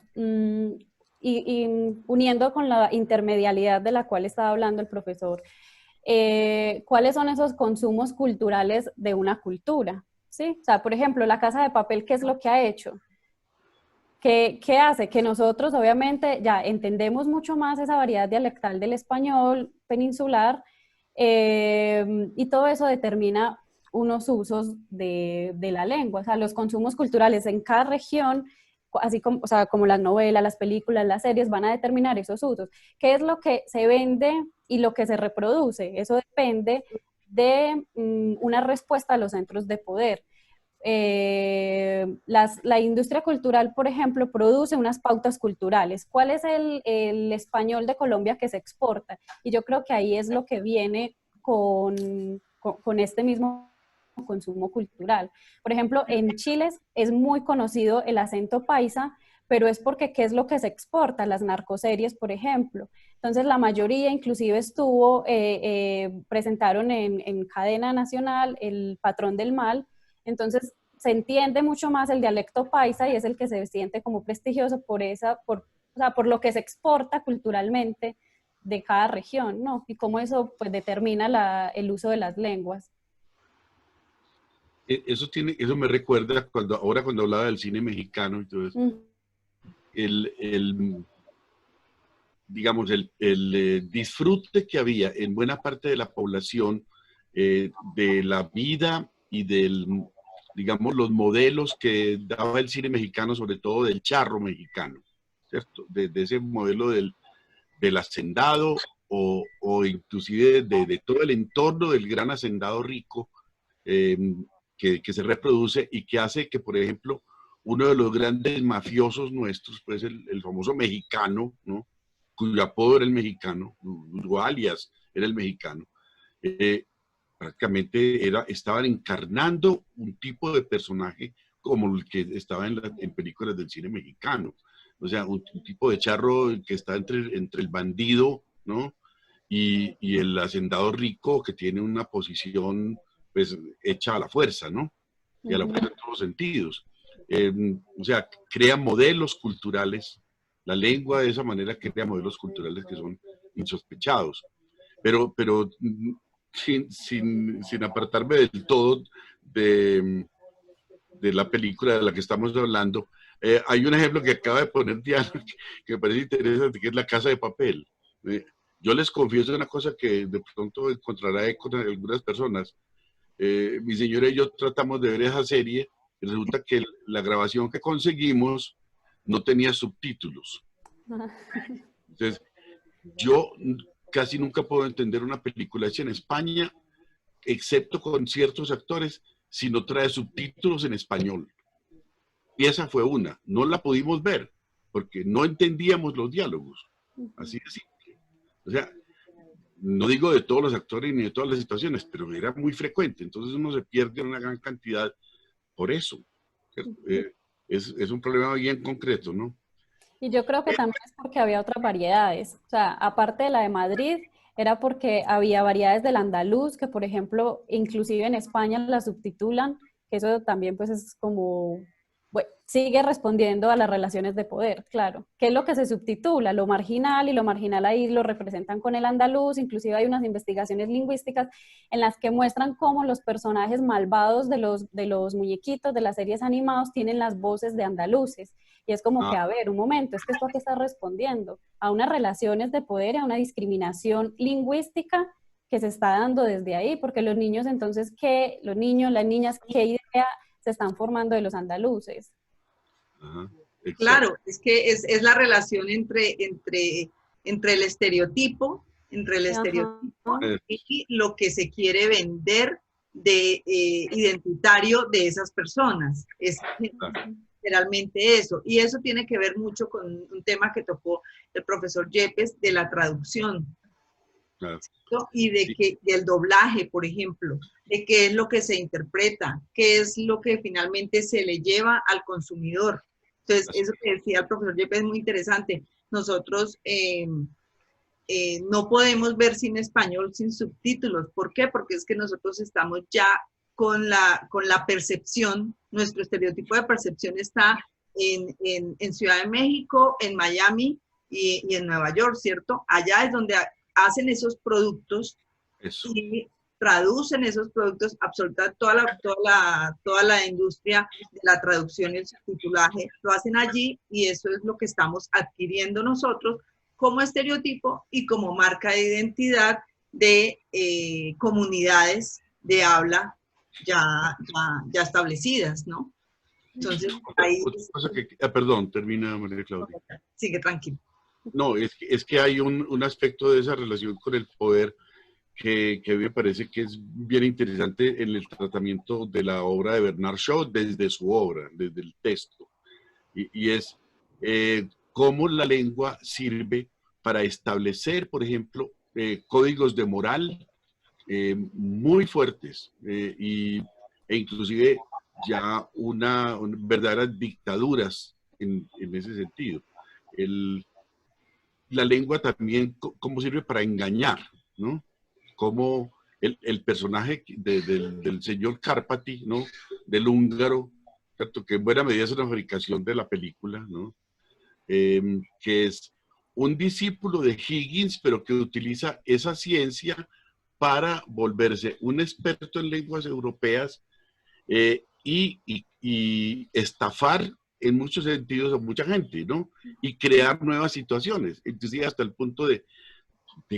y uniendo con la intermedialidad de la cual estaba hablando el profesor, ¿cuáles son esos consumos culturales de una cultura? ¿Sí? O sea, por ejemplo, La Casa de Papel, ¿qué es lo que ha hecho? ¿Qué hace? Que nosotros obviamente ya entendemos mucho más esa variedad dialectal del español peninsular, y todo eso determina unos usos de la lengua, o sea, los consumos culturales en cada región, así como, o sea, como las novelas, las películas, las series, van a determinar esos usos. ¿Qué es lo que se vende y lo que se reproduce? Eso depende de una respuesta a los centros de poder. La industria cultural, por ejemplo, produce unas pautas culturales. ¿Cuál es el español de Colombia que se exporta? Y yo creo que ahí es lo que viene con este mismo consumo cultural. Por ejemplo, en Chile es muy conocido el acento paisa, pero es porque ¿qué es lo que se exporta? Las narcoseries, por ejemplo. Entonces, la mayoría inclusive presentaron en cadena nacional El Patrón del Mal. Entonces, se entiende mucho más el dialecto paisa y es el que se siente como prestigioso o sea, por lo que se exporta culturalmente de cada región, ¿no? Y cómo eso pues determina el uso de las lenguas. Eso me recuerda ahora cuando hablaba del cine mexicano, entonces, digamos, el disfrute que había en buena parte de la población de la vida y digamos, los modelos que daba el cine mexicano, sobre todo del charro mexicano, ¿cierto? De ese modelo del hacendado o inclusive de todo el entorno del gran hacendado rico que se reproduce y que hace que, por ejemplo, uno de los grandes mafiosos nuestros, pues el famoso mexicano, ¿no? Cuyo apodo era el mexicano, cuyo alias era el mexicano, prácticamente estaban encarnando un tipo de personaje como el que estaba en películas del cine mexicano. O sea, un tipo de charro que está entre el bandido, ¿no? Y el hacendado rico que tiene una posición pues hecha a la fuerza, ¿no? Y a la fuerza en todos los sentidos. O sea, crea modelos culturales. La lengua de esa manera crea modelos culturales que son insospechados. Pero sin apartarme del todo de la película de la que estamos hablando, hay un ejemplo que acaba de poner Diana que me parece interesante, que es La Casa de Papel. Yo les confieso una cosa que de pronto encontrará eco en algunas personas. Mi señora y yo tratamos de ver esa serie y resulta que la grabación que conseguimos no tenía subtítulos. Entonces, yo casi nunca puedo entender una película hecha en España, excepto con ciertos actores, si no trae subtítulos en español. Y esa fue una. No la pudimos ver porque no entendíamos los diálogos. Así de simple. O sea, no digo de todos los actores ni de todas las situaciones, pero era muy frecuente. Entonces uno se pierde una gran cantidad por eso. Es un problema bien concreto, ¿no? Y yo creo que también es porque había otras variedades. O sea, aparte de la de Madrid, era porque había variedades del andaluz, que por ejemplo, inclusive en España la subtitulan, que eso también pues es como, bueno, sigue respondiendo a las relaciones de poder, claro. ¿Qué es lo que se subtitula? Lo marginal, y lo marginal ahí lo representan con el andaluz. Inclusive hay unas investigaciones lingüísticas en las que muestran cómo los personajes malvados de los muñequitos de las series animados tienen las voces de andaluces. Y es como que, a ver, un momento, es que esto a qué está respondiendo, a unas relaciones de poder, a una discriminación lingüística que se está dando desde ahí, porque los niños entonces, ¿qué? Los niños, las niñas, ¿qué idea se están formando de los andaluces? Ajá, claro, es que es la relación entre el estereotipo, Ajá. y lo que se quiere vender de identitario de esas personas. Es generalmente eso. Y eso tiene que ver mucho con un tema que tocó el profesor Yepes de la traducción. claro. ¿No? Y del doblaje, por ejemplo, de qué es lo que se interpreta, qué es lo que finalmente se le lleva al consumidor. Entonces, eso que decía el profesor Yepes es muy interesante. Nosotros no podemos ver cine español sin subtítulos. ¿Por qué? Porque es que nosotros estamos ya con la percepción, nuestro estereotipo de percepción está en Ciudad de México, en Miami y en Nueva York, ¿cierto? Allá es donde hacen esos productos y traducen esos productos, absolutamente toda la industria de la traducción y el subtitulaje lo hacen allí, y eso es lo que estamos adquiriendo nosotros como estereotipo y como marca de identidad de comunidades de habla ya establecidas, ¿no? Entonces, ahí... Perdón, termina María Claudia. Sigue tranquilo. No, es que hay un aspecto de esa relación con el poder que me parece que es bien interesante en el tratamiento de la obra de Bernard Shaw desde su obra, desde el texto. Y es cómo la lengua sirve para establecer, por ejemplo, códigos de moral muy fuertes e inclusive ya verdaderas dictaduras en ese sentido. La lengua también, cómo sirve para engañar, ¿no? Como el personaje del señor Carpati, ¿no? Del húngaro, ¿cierto? Que en buena medida es una fabricación de la película, ¿no? Que es un discípulo de Higgins, pero que utiliza esa ciencia para volverse un experto en lenguas europeas y estafar en muchos sentidos a mucha gente, ¿no? Y crear nuevas situaciones, inclusive hasta el punto de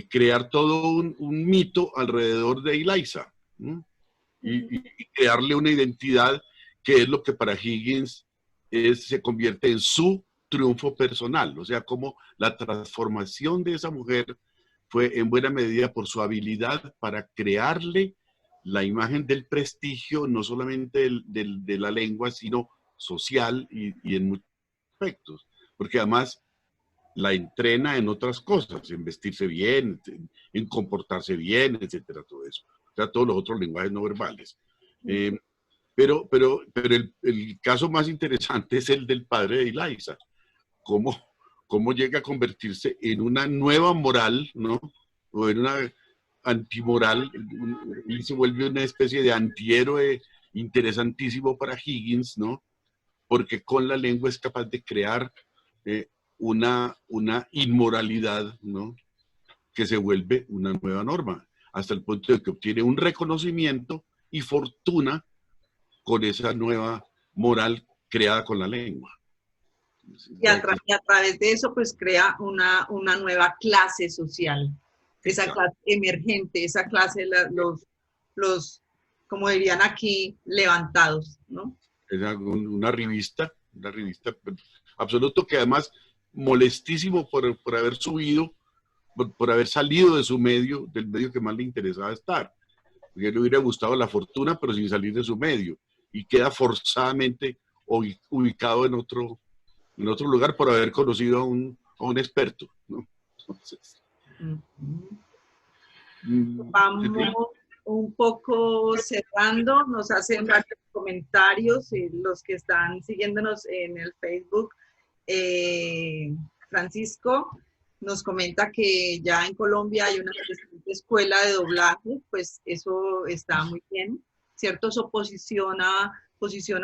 crear todo un mito alrededor de Eliza, ¿no? Y crearle una identidad que es lo que para Higgins se convierte en su triunfo personal, o sea, como la transformación de esa mujer fue en buena medida por su habilidad para crearle la imagen del prestigio, no solamente de la lengua, sino social y en muchos aspectos, porque además la entrena en otras cosas, en vestirse bien, en comportarse bien, etcétera, todo eso. O sea, todos los otros lenguajes no verbales. Pero el caso más interesante es el del padre de Eliza. Cómo llega a convertirse en una nueva moral, ¿no? O en una antimoral, y se vuelve una especie de antihéroe interesantísimo para Higgins, ¿no? Porque con la lengua es capaz de crear una inmoralidad, ¿no? Que se vuelve una nueva norma, hasta el punto de que obtiene un reconocimiento y fortuna con esa nueva moral creada con la lengua. Y a través de eso, pues crea una nueva clase social, esa clase emergente, esa clase, los, como dirían aquí, levantados, ¿no? Es una revista absoluto, que además molestísimo por haber subido, por haber salido de su medio, del medio que más le interesaba estar. Porque le hubiera gustado la fortuna, pero sin salir de su medio. Y queda forzadamente ubicado en otro lugar por haber conocido a un experto, ¿no? Entonces, Vamos un poco cerrando, nos hacen varios comentarios, los que están siguiéndonos en el Facebook. Francisco nos comenta que ya en Colombia hay una excelente escuela de doblaje, pues eso está muy bien, ¿cierto? Eso posiciona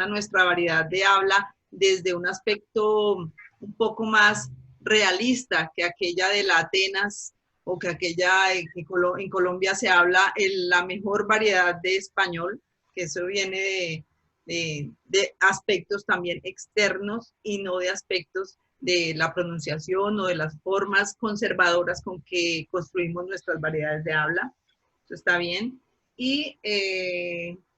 nuestra variedad de habla desde un aspecto un poco más realista que aquella de la Atenas o que aquella en Colombia se habla la mejor variedad de español, que eso viene de aspectos también externos y no de aspectos de la pronunciación o de las formas conservadoras con que construimos nuestras variedades de habla. Eso está bien. Y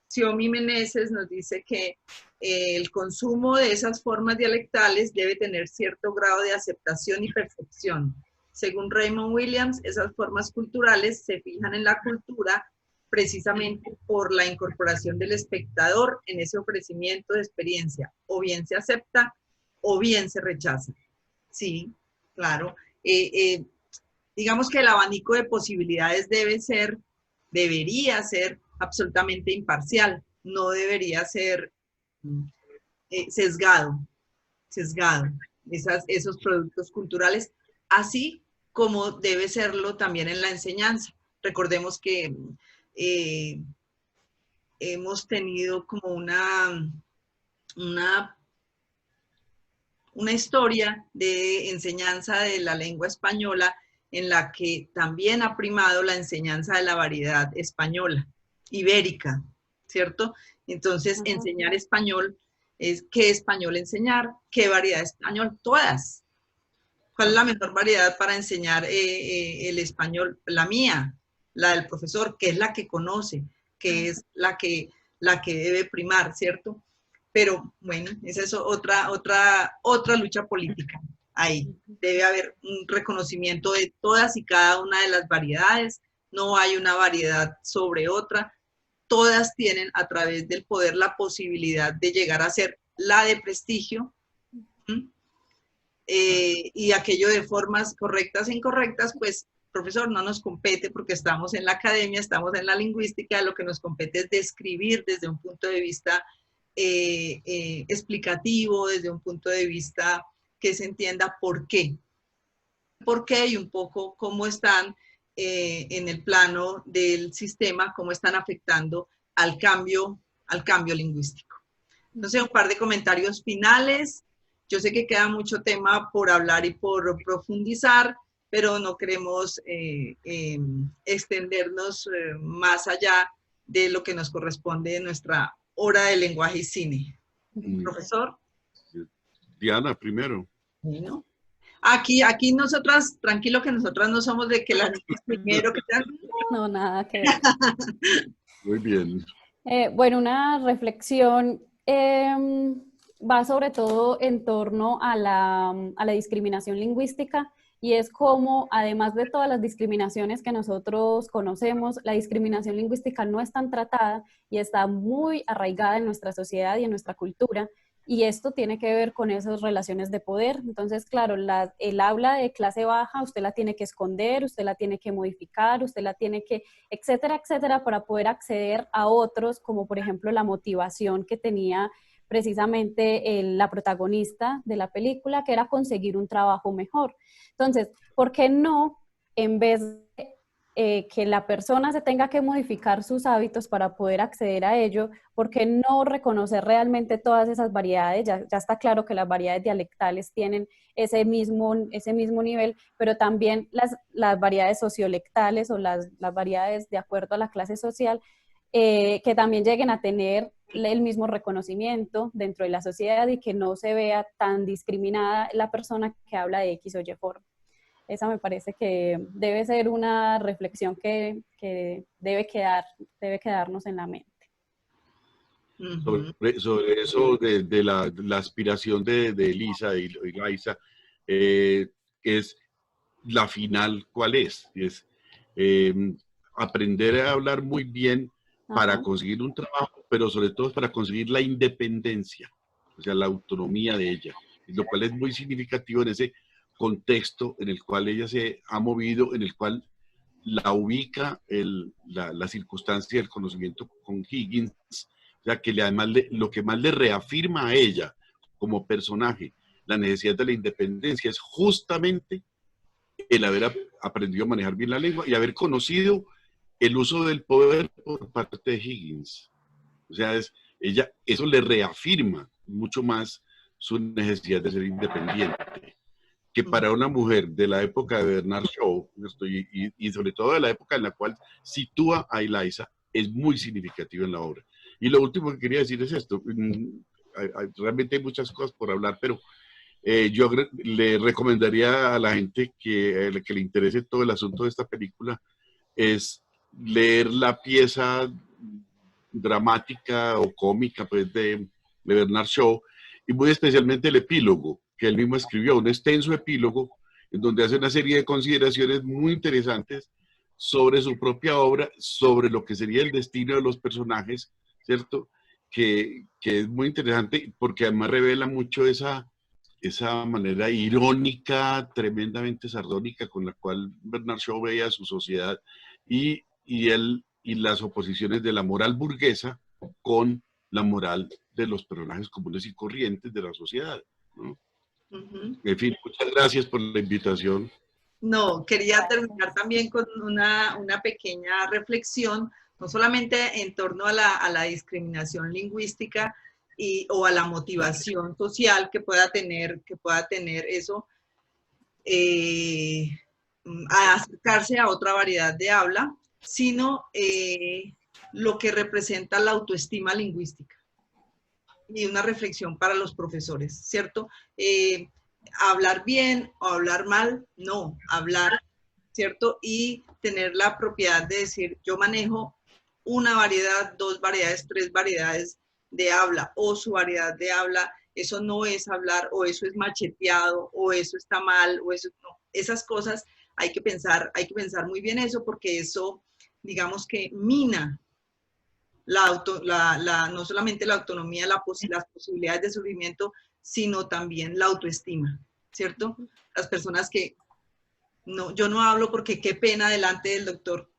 Xiomi Meneses nos dice que el consumo de esas formas dialectales debe tener cierto grado de aceptación y percepción. Según Raymond Williams, esas formas culturales se fijan en la cultura precisamente por la incorporación del espectador en ese ofrecimiento de experiencia. O bien se acepta o bien se rechaza. Sí, claro. Digamos que el abanico de posibilidades debería ser absolutamente imparcial, no debería ser sesgado esos productos culturales, así como debe serlo también en la enseñanza. Recordemos que hemos tenido como una historia de enseñanza de la lengua española en la que también ha primado la enseñanza de la variedad española, ibérica, ¿cierto? Entonces, enseñar español es qué español enseñar, qué variedad de español, todas. ¿Cuál es la mejor variedad para enseñar el español? La mía, la del profesor, que es la que conoce, que es la que debe primar, ¿cierto? Pero bueno, esa es otra lucha política. Ahí debe haber un reconocimiento de todas y cada una de las variedades. No hay una variedad sobre otra. Todas tienen a través del poder la posibilidad de llegar a ser la de prestigio. Y aquello de formas correctas e incorrectas, pues, profesor, no nos compete porque estamos en la academia, estamos en la lingüística, lo que nos compete es describir desde un punto de vista explicativo, desde un punto de vista que se entienda por qué y un poco cómo están en el plano del sistema, cómo están afectando al cambio lingüístico. Entonces, un par de comentarios finales. Yo sé que queda mucho tema por hablar y por profundizar, pero no queremos extendernos más allá de lo que nos corresponde en nuestra hora de lenguaje y cine. Profesor. Diana, primero. Bueno. Aquí nosotras, tranquilo que nosotras no somos de que las niñas primero que sean. No, nada que ver. Muy bien. Bueno, una reflexión va sobre todo en torno a la discriminación lingüística, y es como, además de todas las discriminaciones que nosotros conocemos, la discriminación lingüística no es tan tratada y está muy arraigada en nuestra sociedad y en nuestra cultura, y esto tiene que ver con esas relaciones de poder. Entonces, claro, el habla de clase baja, usted la tiene que esconder, usted la tiene que modificar, usted la tiene que, etcétera, etcétera, para poder acceder a otros, como por ejemplo la motivación que tenía precisamente la protagonista de la película, que era conseguir un trabajo mejor. Entonces, ¿por qué no, en vez de que la persona se tenga que modificar sus hábitos para poder acceder a ello, por qué no reconocer realmente todas esas variedades? Ya está claro que las variedades dialectales tienen ese mismo nivel, pero también las variedades sociolectales o las variedades de acuerdo a la clase social, que también lleguen a tener el mismo reconocimiento dentro de la sociedad y que no se vea tan discriminada la persona que habla de X o Y forma. Esa me parece que debe ser una reflexión que debe quedarnos en la mente. Sobre eso de la aspiración de Elisa y Liza, es la final, ¿cuál es? Es aprender a hablar muy bien para conseguir un trabajo, pero sobre todo para conseguir la independencia, o sea, la autonomía de ella, lo cual es muy significativo en ese contexto en el cual ella se ha movido, en el cual la ubica la circunstancia del conocimiento con Higgins, o sea, que lo que más le reafirma a ella como personaje la necesidad de la independencia es justamente el haber aprendido a manejar bien la lengua y haber conocido el uso del poder por parte de Higgins. O sea, eso le reafirma mucho más su necesidad de ser independiente, que para una mujer de la época de Bernard Shaw, y sobre todo de la época en la cual sitúa a Eliza, es muy significativo en la obra. Y lo último que quería decir es esto. Realmente hay muchas cosas por hablar, pero yo le recomendaría a la gente que le interese todo el asunto de esta película es leer la pieza dramática o cómica pues, de Bernard Shaw, y muy especialmente el epílogo que él mismo escribió, un extenso epílogo en donde hace una serie de consideraciones muy interesantes sobre su propia obra, sobre lo que sería el destino de los personajes, ¿cierto? Que es muy interesante porque además revela mucho esa manera irónica, tremendamente sardónica con la cual Bernard Shaw veía a su sociedad y las oposiciones de la moral burguesa con la moral de los personajes comunes y corrientes de la sociedad, ¿no? En fin, muchas gracias por la invitación. No, quería terminar también con una pequeña reflexión, no solamente en torno a la discriminación lingüística o a la motivación social que pueda tener eso, a acercarse a otra variedad de habla, sino lo que representa la autoestima lingüística. Y una reflexión para los profesores, ¿cierto? Hablar bien o hablar mal, no, hablar, ¿cierto? Y tener la propiedad de decir, yo manejo una variedad, 2 variedades, 3 variedades de habla, o su variedad de habla, eso no es hablar, o eso es macheteado, o eso está mal, o eso no. Esas cosas hay que pensar muy bien eso, porque eso, digamos que mina no solamente la autonomía, las posibilidades de surgimiento, sino también la autoestima, ¿cierto? Las personas que, no, yo no hablo porque qué pena delante del doctor.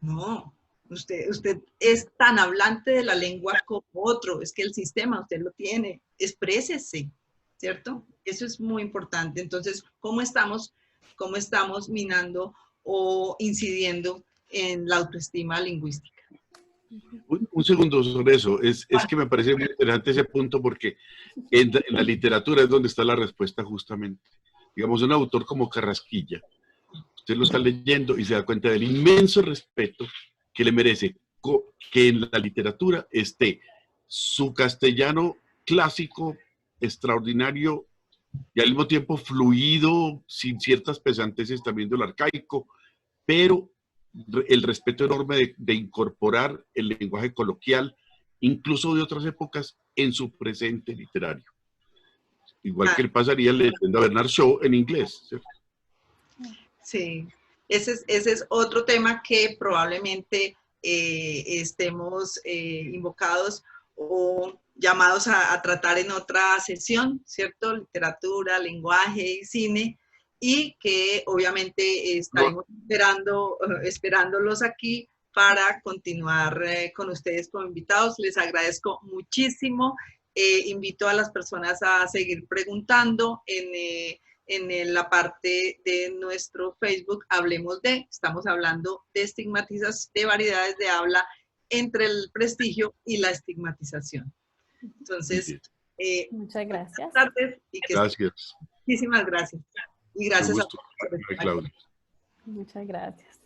No, usted es tan hablante de la lengua como otro, es que el sistema usted lo tiene, exprésese, ¿cierto? Eso es muy importante. Entonces, ¿cómo estamos minando o incidiendo en la autoestima lingüística? Un segundo sobre eso. Es que me parece muy interesante ese punto porque en la literatura es donde está la respuesta justamente. Digamos, un autor como Carrasquilla, usted lo está leyendo y se da cuenta del inmenso respeto que le merece que en la literatura esté su castellano clásico, extraordinario y al mismo tiempo fluido, sin ciertas pesanteces también del arcaico, pero el respeto enorme de incorporar el lenguaje coloquial, incluso de otras épocas, en su presente literario. Igual que le pasaría leyendo a Bernard Shaw en inglés, ¿cierto? Sí, ese es otro tema que probablemente estemos invocados o llamados a tratar en otra sesión, ¿cierto? Literatura, lenguaje y cine, y que obviamente estaremos esperándolos aquí para continuar con ustedes como invitados. Les agradezco muchísimo. Invito a las personas a seguir preguntando en la parte de nuestro Facebook. Estamos hablando de estigmatización, de variedades de habla entre el prestigio y la estigmatización. Entonces, muchas gracias. Buenas tardes y Gracias. Muchísimas gracias. Y gracias a todos. Claudia. Muchas gracias.